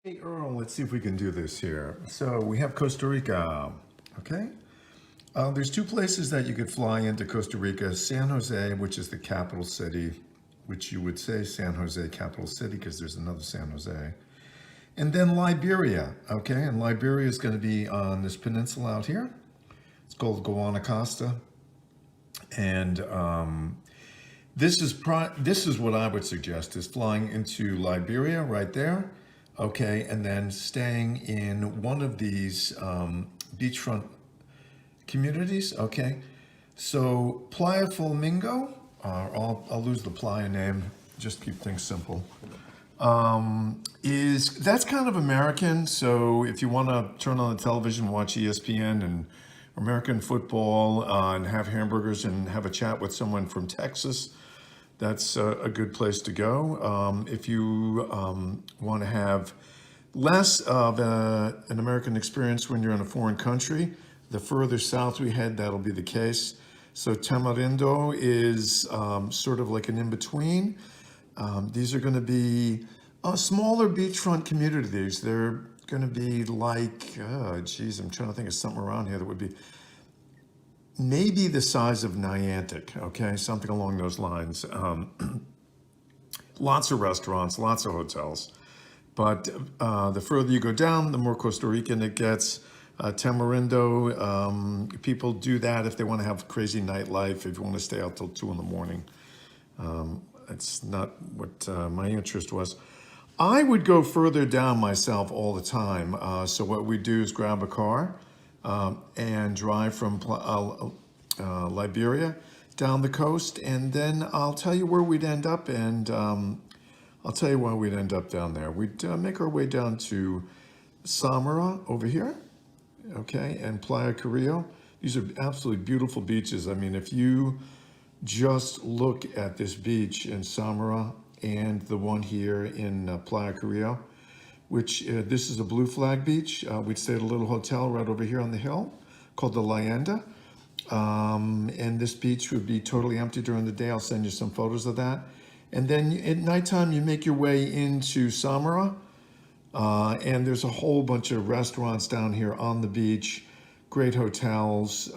Hey Earl, let's see if we can do this here. So we have Costa Rica, okay? There's two places that you could fly into Costa Rica: San Jose, which is the capital city, which you would say San Jose capital city because there's another San Jose. And then Liberia, okay? And Liberia is going to be on this peninsula out here. It's called Costa. And this is what I would suggest is flying into Liberia right there, okay, and then staying in one of these beachfront communities, okay. So Playa Flamingo, I'll lose the playa name, just keep things simple. Is that's kind of American. So if you want to turn on the television, watch ESPN and American football, and have hamburgers and have a chat with someone from Texas, that's a good place to go. If you want to have less of an American experience when you're in a foreign country, the further south we head, that'll be the case. So Tamarindo is sort of like an in-between. These are going to be smaller beachfront communities. They're going to be like, geez, I'm trying to think of something around here that would be maybe the size of Niantic, okay? Something along those lines. Lots of restaurants, lots of hotels. But the further you go down, the more Costa Rican it gets. Tamarindo, people do that if they want to have crazy nightlife, if you want to stay out till 2 in the morning. It's not what my interest was. I would go further down myself all the time. So what we do is grab a car and drive from Liberia down the coast, and then I'll tell you where we'd end up, and I'll tell you why we'd end up down there. We'd make our way down to Samara over here, okay, and Playa Carrillo. These are absolutely beautiful beaches. I mean, if you just look at this beach in Samara and the one here in Playa Carrillo, which this is a blue flag beach. We'd stay at a little hotel right over here on the hill called the Leyenda. And this beach would be totally empty during the day. I'll send you some photos of that. And then at nighttime, you make your way into Samara. And there's a whole bunch of restaurants down here on the beach, great hotels.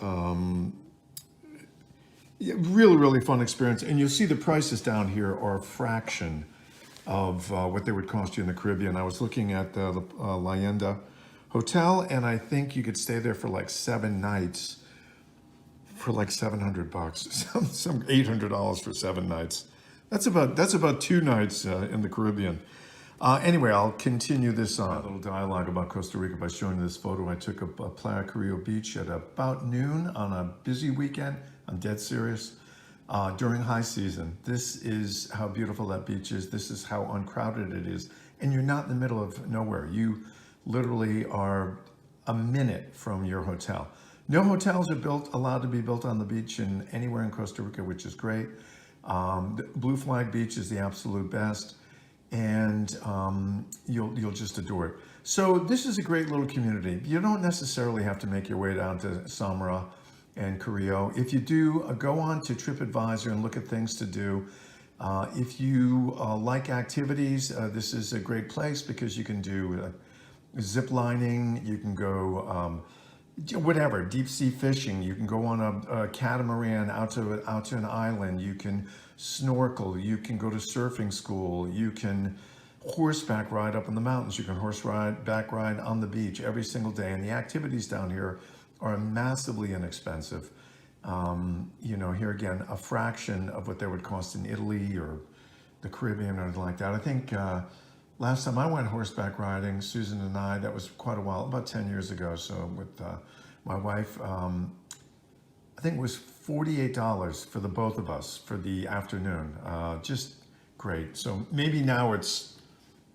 Really, really fun experience. And you'll see the prices down here are a fraction of what they would cost you in the Caribbean. I was looking at the Leyenda Hotel, and I think you could stay there for like 7 nights for like $700, some $800 for 7 nights. That's about 2 nights in the Caribbean. Anyway, I'll continue this little dialogue about Costa Rica by showing you this photo. I took up Playa Carrillo Beach at about noon on a busy weekend. I'm dead serious. During high season, this is how beautiful that beach is. This is how uncrowded it is. And you're not in the middle of nowhere. You literally are a minute from your hotel. No hotels are allowed to be built on the beach in anywhere in Costa Rica, which is great. The Blue Flag Beach is the absolute best, and you'll just adore it. So this is a great little community. You don't necessarily have to make your way down to Samara and Carrillo. If you do, go on to TripAdvisor and look at things to do. If you like activities, this is a great place because you can do zip lining, you can go whatever, deep sea fishing, you can go on a catamaran out to an island, you can snorkel, you can go to surfing school, you can horseback ride up in the mountains, you can horseback ride on the beach every single day. And the activities down here are massively inexpensive. You know, here again, a fraction of what they would cost in Italy or the Caribbean or anything like that. I think last time I went horseback riding, Susan and I, that was quite a while, about 10 years ago. So with my wife, I think it was $48 for the both of us for the afternoon. Just great. So maybe now it's,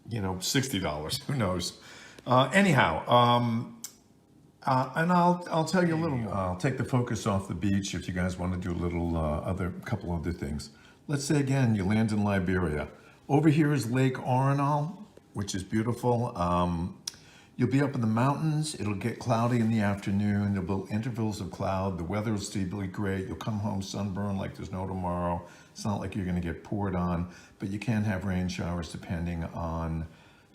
you know, $60. Who knows? Anyhow. And I'll tell you a little more. I'll take the focus off the beach if you guys want to do a little couple other things. Let's say again, you land in Liberia. Over here is Lake Oronal, which is beautiful. You'll be up in the mountains. It'll get cloudy in the afternoon. There'll be intervals of cloud. The weather will still be great. You'll come home sunburned like there's no tomorrow. It's not like you're going to get poured on, but you can have rain showers depending on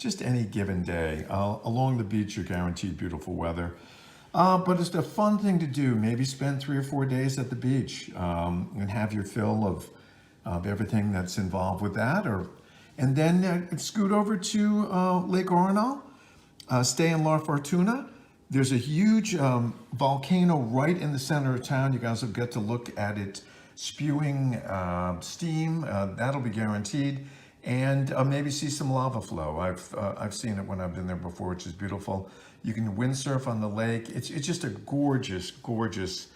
just any given day. Along the beach, you're guaranteed beautiful weather. But it's a fun thing to do. Maybe spend 3 or 4 days at the beach and have your fill of everything that's involved with that. And then scoot over to Lake Arenal, stay in La Fortuna. There's a huge volcano right in the center of town. You guys will get to look at it spewing steam. That'll be guaranteed. And maybe see some lava flow. I've seen it when I've been there before, which is beautiful. You can windsurf on the lake. It's just a gorgeous, gorgeous,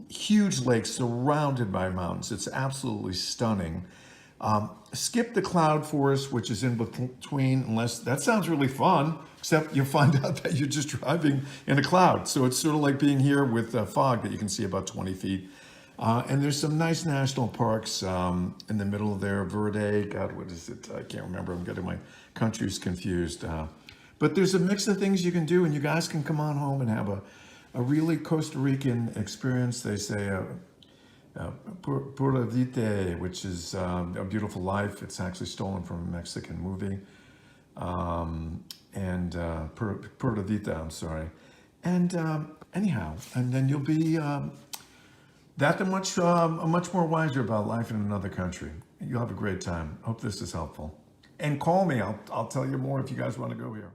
huge lake surrounded by mountains. It's absolutely stunning. Skip the cloud forest, which is in between, unless that sounds really fun, except you'll find out that you're just driving in a cloud. So it's sort of like being here with fog that you can see about 20 feet. And there's some nice national parks in the middle of there. Verde, God, what is it? I can't remember. I'm getting my countries confused. But there's a mix of things you can do, and you guys can come on home and have a really Costa Rican experience. They say Pura Vida, which is a beautiful life. It's actually stolen from a Mexican movie. Pura Vida, I'm sorry. And anyhow, and then you'll be much more wiser about life in another country. You'll have a great time. Hope this is helpful. And call me. I'll tell you more if you guys want to go here.